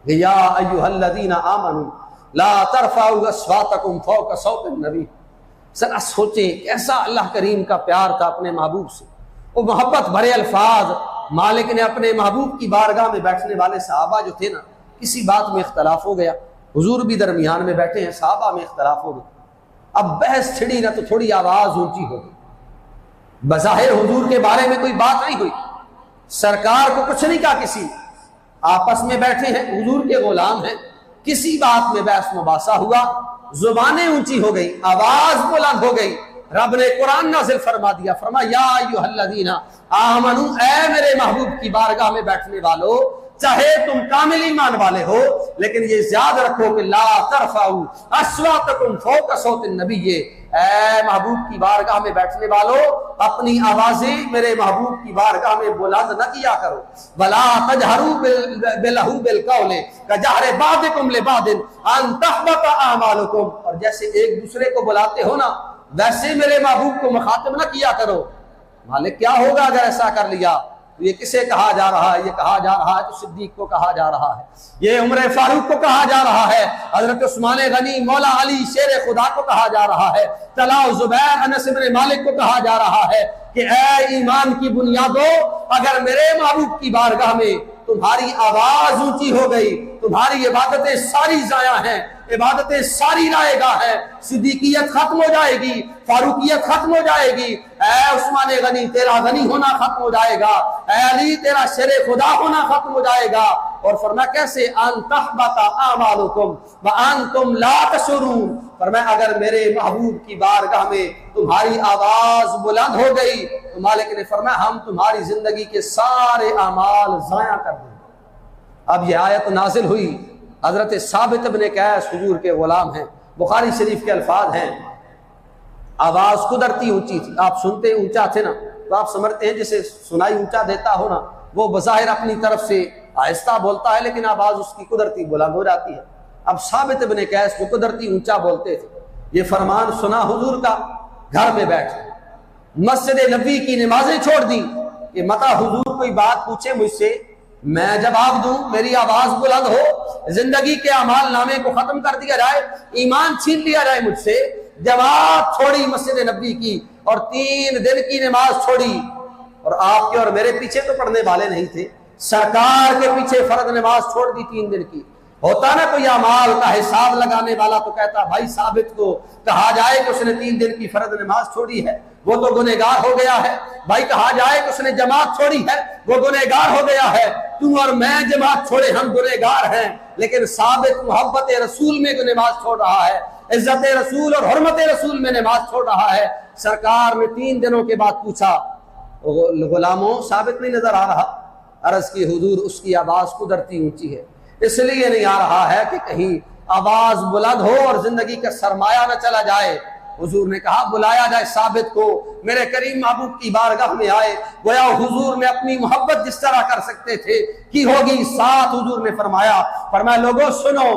کہ یا ایھا الذین آمنوا لا ترفعوا اصواتکم فوق صوت النبی. ذرا سوچیں کیسا اللہ کریم کا پیار تھا اپنے محبوب سے، وہ محبت بھرے الفاظ. مالک نے اپنے محبوب کی بارگاہ میں بیٹھنے والے صحابہ جو تھے نا، کسی بات میں اختلاف ہو گیا، حضور بھی درمیان میں بیٹھے ہیں، صحابہ میں اختلاف ہو گیا. اب بحث چھڑی نا تو تھوڑی آواز اونچی ہو گئی. بظاہر حضور کے بارے میں کوئی بات نہیں ہوئی، سرکار کو کچھ نہیں کہا، کسی آپس میں بیٹھے ہیں، حضور کے غلام ہیں، کسی بات میں بحث مباحثہ ہوا، زبانیں اونچی ہو گئی، آواز بلند ہو گئی. رب نے قرآن نازل فرما دیا، فرمایا یا ایھا الذین آمنوا، اے میرے محبوب کی بارگاہ میں بیٹھنے والو، چاہے تم کامل ایمان والے ہو لیکن یہ یاد رکھو کہ لا ترفعوا اصواتکم فوق صوت النبی. اے محبوب کی بارگاہ میں بیٹھنے والو، اپنی آوازیں میرے محبوب کی بارگاہ میں بلند نہ کیا کرو. ولا تجہروا لہ بالقول کجہر بعضکم لبعض ان تحبط اعمالکم. اور جیسے ایک دوسرے کو بلاتے ہو نا، ویسے میرے محبوب کو مخاطب نہ کیا کرو. مالک کیا ہوگا اگر ایسا کر لیا؟ یہ کسے کہا جا رہا ہے؟ یہ کہا جا رہا ہے تو صدیق کو کہا جا رہا ہے، یہ عمر فاروق کو کہا جا رہا ہے، حضرت عثمان غنی، مولا علی شیر خدا کو کہا جا رہا ہے، طلحہ زبیر، انس بن مالک کو کہا جا رہا ہے کہ اے ایمان کی بنیادوں، اگر میرے محبوب کی بارگاہ میں تمہاری آواز اونچی ہو گئی، تمہاری عبادتیں ساری ضائع ہیں، عبادتیں ساری رائے گاہ ہے، صدیقیت ختم ہو جائے گی، فاروقیت ختم ہو جائے گی. اے عثمان غنی تیرا غنی ہونا ختم ہو جائے گا، اے علی تیرا شیر خدا ہونا ختم ہو جائے گا. اور فرمایا کیسے؟ ان تحبط اعمالکم وانتم لا تشعرون. فرمایا اگر میرے محبوب کی بارگاہ میں تمہاری آواز بلند ہو گئی تو مالک نے فرمایا ہم تمہاری زندگی کے سارے اعمال ضائع کر دیں گے. اب یہ آیت نازل ہوئی، حضرت ثابت بن قیس حضور کے غلام ہیں، بخاری شریف کے الفاظ ہیں، آواز قدرتی اونچی تھی. آپ سنتے اونچا تھے نا تو آپ سمجھتے ہیں جسے سنائی اونچا دیتا ہو نا، وہ بظاہر اپنی طرف سے آہستہ بولتا ہے لیکن آواز اس کی قدرتی بلند ہو جاتی ہے. اب ثابت بن قیس جو قدرتی اونچا بولتے تھے، یہ فرمان سنا حضور کا، گھر میں بیٹھے مسجد نبی کی نمازیں چھوڑ دی کہ متا حضور کوئی بات پوچھے مجھ سے میں جواب دوں، میری آواز بلند ہو، زندگی کے اعمال نامے کو ختم کر دیا جائے، ایمان چھین لیا جائے مجھ سے. جماعت چھوڑی مسجد نبی کی اور 3 دن کی نماز چھوڑی. اور آپ کے اور میرے پیچھے تو پڑھنے والے نہیں تھے، سرکار کے پیچھے فرض نماز چھوڑ دی 3 دن کی. ہوتا نا کوئی اعمال کا حساب لگانے والا تو کہتا بھائی ثابت کو کہا جائے کہ اس نے 3 دن کی فرض نماز چھوڑی ہے، وہ تو گنہگار ہو گیا ہے. بھائی کہا جائے کہ اس نے جماعت چھوڑی ہے، وہ گنہگار ہو گیا ہے. تو اور میں جماعت چھوڑے ہم گنہگار ہیں، لیکن ثابت محبت رسول میں نماز چھوڑ رہا ہے، عزت رسول اور حرمت رسول میں نماز چھوڑ رہا ہے. سرکار نے 3 دنوں کے بعد پوچھا غلاموں ثابت نہیں نظر آ رہا؟ عرض کی حضور اس کی آواز قدرتی اونچی ہے، اس لیے نہیں آ رہا ہے کہ کہیں آواز بلند ہو اور زندگی کا سرمایہ نہ چلا جائے. حضور نے کہا بلایا جائے ثابت کو. میرے کریم محبوب کی بارگاہ میں آئے، گویا حضور نے اپنی محبت جس طرح کر سکتے تھے کی ہوگی. ساتھ حضور نے فرمایا لوگوں سنو،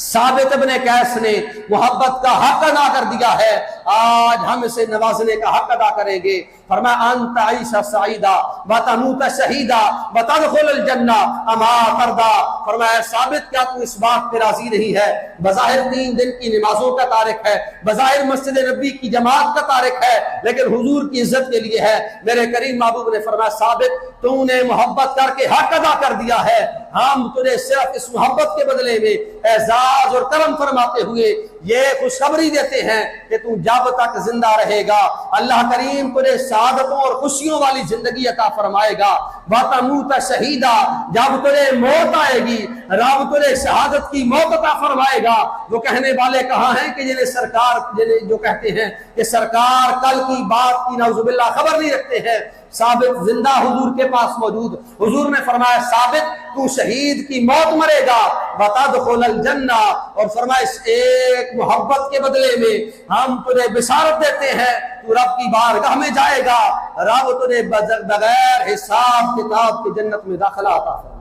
ثابت ابن قیس نے محبت کا حق ادا کر دیا ہے، آج ہم اسے نوازنے کا حق ادا کریں گے. فرمایا انت عیش سعیدہ وتموت شہیدہ وتدخل الجنہ اما ترضی. فرمایا ثابت کیا تو اس بات پہ راضی نہیں ہے؟ بظاہر 3 دن کی نمازوں کا تارک ہے، بظاہر مسجد نبی کی جماعت کا تارک ہے، لیکن حضور کی عزت کے لیے ہے. میرے کریم محبوب نے فرمایا ثابت تو نے محبت کر کے حق ادا کر دیا ہے، ہم تجھے صرف اس محبت کے بدلے میں اعزاز اور کرم فرماتے ہوئے یہ خوشخبری دیتے ہیں کہ تو جب تک زندہ رہے گا اللہ کریم تجھے سعادتوں اور خوشیوں والی زندگی عطا فرمائے گا. وَتَمُوتَ شَهِيدًا، جب تجھے موت آئے گی رب تجھے شہادت کی موت عطا فرمائے گا. وہ کہنے والے کہاں ہیں کہ جنہیں سرکار جو کہتے ہیں کہ سرکار کل کی بات کی نعوذ باللہ خبر نہیں رکھتے ہیں؟ ثابت زندہ حضور کے پاس موجود. حضور نے فرمایا ثابت تو شہید کی موت مرے گا وتدخل الجنہ، اور فرمایا اس ایک محبت کے بدلے میں ہم تجھے بشارت دیتے ہیں تو رب کی بارگاہ میں جائے گا، رب تجھے بغیر حساب کتاب کی جنت میں داخلہ عطا فرمائے گا.